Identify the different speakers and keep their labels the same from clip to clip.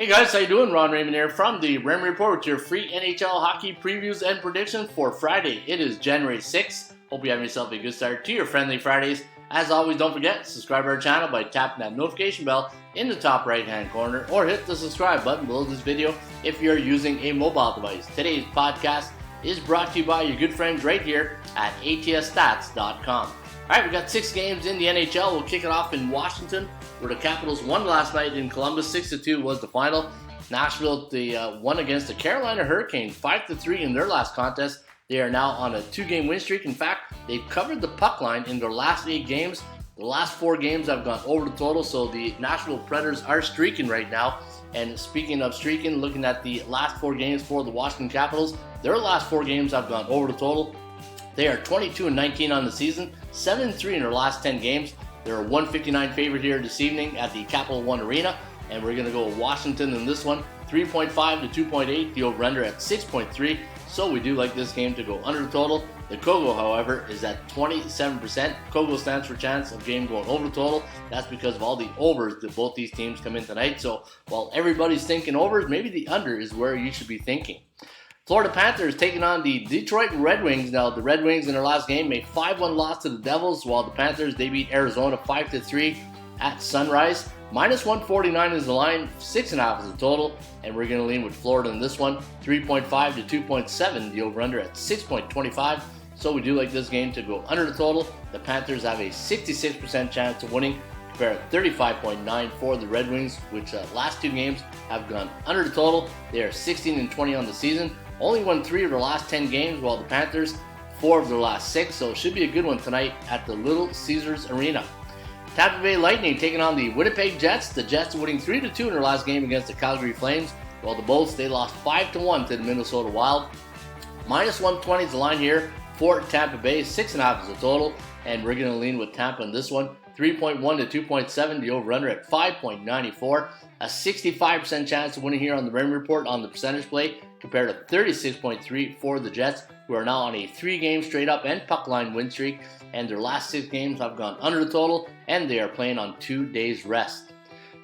Speaker 1: Hey guys, how you doing? Ron Raymond here from the Raymond Report with your free NHL hockey previews and predictions for Friday. It is January 6th. Hope you have yourself a good start to your friendly Fridays. As always, don't forget, subscribe to our channel by tapping that notification bell in the top right hand corner or hit the subscribe button below this video if you're using a mobile device. Today's podcast is brought to you by your good friends right here at atsstats.com. Alright, we got 6 games in the NHL. We'll kick it off in Washington, where the Capitals won last night in Columbus. 6-2 was the final. Nashville, they won against the Carolina Hurricanes 5-3 in their last contest. They are now on a 2-game win streak. In fact, they've covered the puck line in their last 8 games. The last 4 games have gone over the total, so the Nashville Predators are streaking right now. And speaking of streaking, looking at the last 4 games for the Washington Capitals, their last 4 games have gone over the total. They are 22-19 on the season, 7-3 in their last 10 games. They're a 159 favorite here this evening at the Capital One Arena, and we're going to go Washington in this one. 3.5 to 2.8, the over-under at 6.3, so we do like this game to go under the total. The KOGO, however, is at 27%. KOGO stands for chance of game going over the total. That's because of all the overs that both these teams come in tonight. So while everybody's thinking overs, maybe the under is where you should be thinking. Florida Panthers taking on the Detroit Red Wings. Now, the Red Wings in their last game made 5-1 loss to the Devils, while the Panthers, they beat Arizona 5-3 at Sunrise. Minus 149 is the line, 6.5 is the total, and we're going to lean with Florida in this one. 3.5 to 2.7, the over-under at 6.25. So we do like this game to go under the total. The Panthers have a 66% chance of winning, compared to 35.9 for the Red Wings, which last 2 games have gone under the total. They are 16-20 on the season. Only won 3 of their last 10 games, while the Panthers 4 of their last 6, so it should be a good one tonight at the Little Caesars Arena. Tampa Bay Lightning taking on the Winnipeg Jets. The Jets winning 3-2 in their last game against the Calgary Flames, while the Bolts, they lost 5-1 to the Minnesota Wild. Minus 120 is the line here for Tampa Bay, 6.5 is the total, and we're going to lean with Tampa in this one. 3.1 to 2.7, the over-under at 5.94. A 65% chance of winning here on the Raymond Report on the percentage play, compared to 36.3 for the Jets, who are now on a 3-game straight-up and puck line win streak, and their last 6 games have gone under the total, and they are playing on 2 days rest.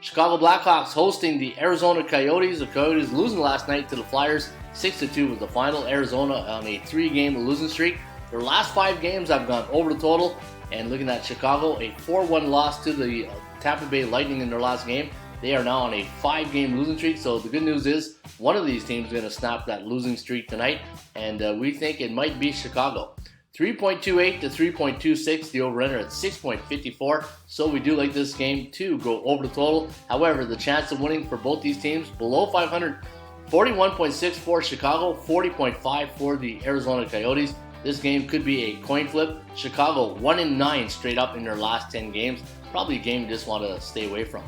Speaker 1: Chicago Blackhawks hosting the Arizona Coyotes. The Coyotes losing last night to the Flyers. 6-2 was the final. Arizona on a 3-game losing streak. Their last 5 games have gone over the total. And looking at Chicago, a 4-1 loss to the Tampa Bay Lightning in their last game. They are now on a 5-game losing streak. So the good news is one of these teams is going to snap that losing streak tonight. And we think it might be Chicago. 3.28 to 3.26, the over-under at 6.54. So we do like this game to go over the total. However, the chance of winning for both these teams below 500, 41.6 for Chicago, 40.5 for the Arizona Coyotes. This game could be a coin flip. Chicago 1-9 straight up in their last 10 games. Probably a game you just want to stay away from.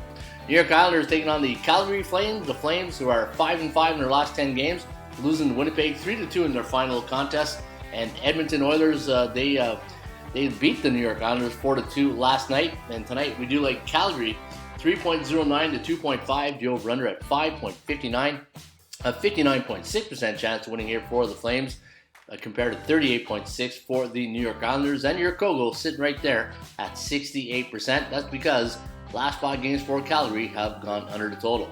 Speaker 1: New York Islanders taking on the Calgary Flames. The Flames, who are 5-5 in their last 10 games, losing to Winnipeg 3-2 in their final contest. And Edmonton Oilers, they beat the New York Islanders 4-2 last night. And tonight we do like Calgary, 3.09 to 2.5, the over-under at 5.59. A 59.6% chance of winning here for the Flames, compared to 38.6 for the New York Islanders. And your KOGO sitting right there at 68%. That's because last 5 games for Calgary have gone under the total.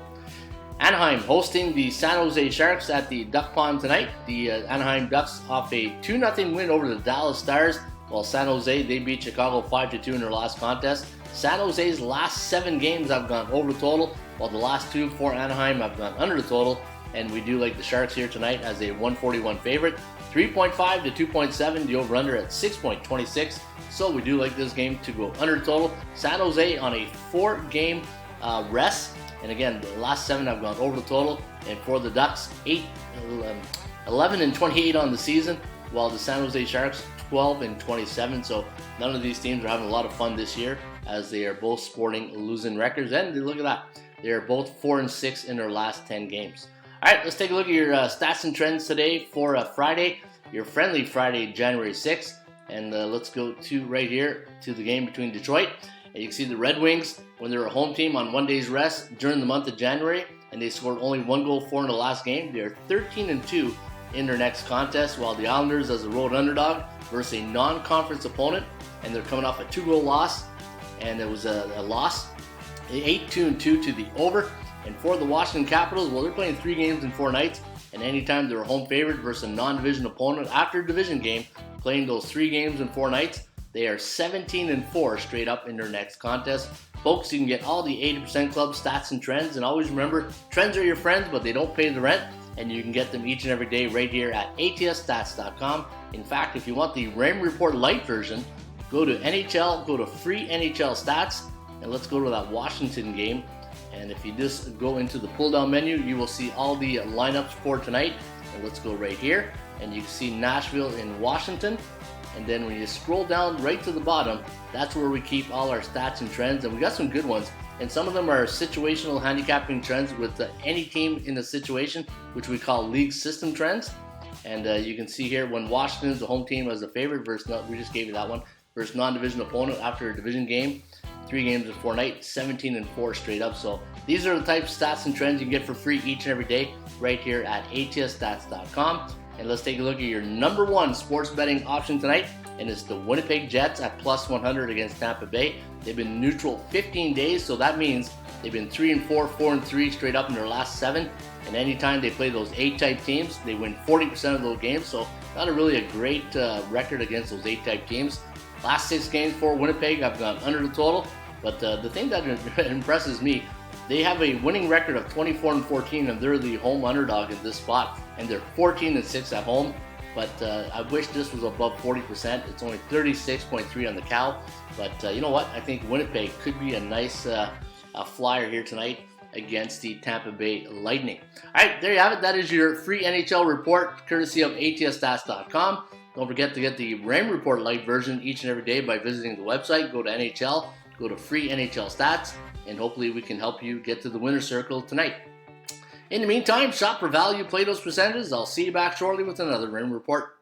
Speaker 1: Anaheim hosting the San Jose Sharks at the Duck Pond tonight. The Anaheim Ducks off a 2-0 win over the Dallas Stars, while San Jose, they beat Chicago 5-2 in their last contest. San Jose's last 7 games have gone over the total, while the last 2 for Anaheim have gone under the total. And we do like the Sharks here tonight as a 141 favorite. 3.5 to 2.7, the over-under at 6.26. So we do like this game to go under the total. San Jose on a 4-game rest. And again, the last 7 have gone over the total. And for the Ducks, 11-28 on the season, while the San Jose Sharks 12-27. So none of these teams are having a lot of fun this year, as they are both sporting losing records. And look at that, they are both 4-6 in their last 10 games. All right, let's take a look at your stats and trends today for Friday, your friendly Friday, January 6th. And let's go to right here to the game between Detroit. And you can see the Red Wings, when they're a home team on 1 day's rest during the month of January, and they scored only 1 goal for in the last game. They're 13-2 in their next contest, while the Islanders, as a road underdog versus a non-conference opponent, and they're coming off a 2-goal loss, and it was a loss, 8-2-2 to the over. And for the Washington Capitals, well, they're playing 3 games in 4 nights, and anytime they're a home favorite versus a non-division opponent after a division game, playing those 3 games in 4 nights, they are 17-4 straight up in their next contest. Folks, you can get all the 80% Club stats and trends, and always remember, trends are your friends, but they don't pay the rent, and you can get them each and every day right here at atsstats.com. In fact, if you want the Raymond Report Lite version, go to NHL, go to free NHL stats, and let's go to that Washington game. And if you just go into the pull-down menu, you will see all the lineups for tonight. And let's go right here, and you can see Nashville and Washington. And then when you scroll down right to the bottom, that's where we keep all our stats and trends, and we got some good ones. And some of them are situational handicapping trends with any team in the situation, which we call league system trends. And you can see here when Washington is the home team as a favorite versus, we just gave you that one, versus non-division opponent after a division game. 3 games in 4 nights, 17-4 straight up. So these are the types of stats and trends you can get for free each and every day right here at atsstats.com. And let's take a look at your number 1 sports betting option tonight, and it's the Winnipeg Jets at plus 100 against Tampa Bay. They've been neutral 15 days, so that means they've been 3-4, 4-3 straight up in their last 7. And anytime they play those A-type teams, they win 40% of those games. So not really a great record against those A-type teams. Last 6 games for Winnipeg, I've gone under the total. But the thing that impresses me, they have a winning record of 24-14, and they're the home underdog in this spot. And they're 14-6 at home. But I wish this was above 40%. It's only 36.3 on the cow. But you know what? I think Winnipeg could be a nice flyer here tonight against the Tampa Bay Lightning. All right, there you have it. That is your free NHL report, courtesy of atsstats.com. Don't forget to get the Raymond Report Lite version each and every day by visiting the website. Go to NHL, go to free NHL stats, and hopefully we can help you get to the winner's circle tonight. In the meantime, shop for value, play those percentages. I'll see you back shortly with another Raymond Report.